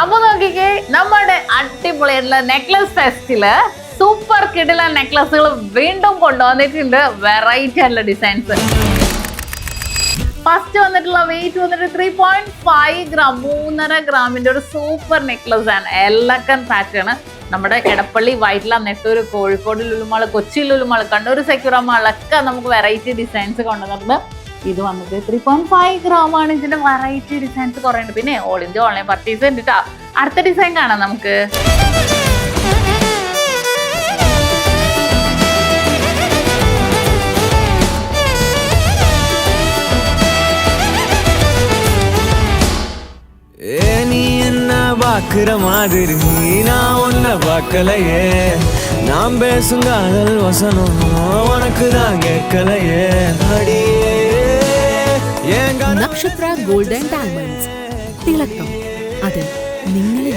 അപ്പൊ നോക്കിക്കേ, നമ്മുടെ അടിപൊളിയായിട്ടുള്ള നെക്ലസ് ഫെസ്റ്റില് സൂപ്പർ കിടില നെക്ലസുകൾ വീണ്ടും കൊണ്ടുവന്നിട്ടുണ്ട്. വെറൈറ്റി ആയിട്ടുള്ള ഡിസൈൻസ്. ഫസ്റ്റ് വന്നിട്ടുള്ള വെയിറ്റ് വന്നിട്ട് 3.5 ഗ്രാം, 3.5 ഗ്രാമിന്റെ ഒരു സൂപ്പർ നെക്ലസ് ആണ്. Elegant pattern. നമ്മുടെ എടപ്പള്ളി, വൈറ്റില, നെട്ടൂർ, കോഴിക്കോട് ലുലുമാള്, കൊച്ചി ലുലുമാള്, കണ്ണൂർ സെക്യൂറ മാളൊക്കെ നമുക്ക് വെറൈറ്റി ഡിസൈൻസ് കൊണ്ടുവന്നിട്ടുണ്ട്. ഇത് വന്നിട്ട് 3.5 ഗ്രാം ആണ്. ഇതിന്റെ വെറൈറ്റി ഡിസൈൻസ് കുറെ ഉണ്ട്. പിന്നെ ഓൾ ഇന്ത്യ ഓൺലൈൻ പർച്ചേസ് ഉണ്ട് കേട്ടോ. അടുത്ത ഡിസൈൻ കാണാം നമുക്ക്. பாக்குற மாதிரி நான் ஒன்ன பார்க்கலையே, நான் பேசும் காதல் வசனம் உனக்கு தான் கேட்கலையே. നക്ഷത്ര ഗോൾഡ് ആൻഡ് ഡയമണ്ട്സ്, തിളക്കം അത് നിങ്ങളിൽ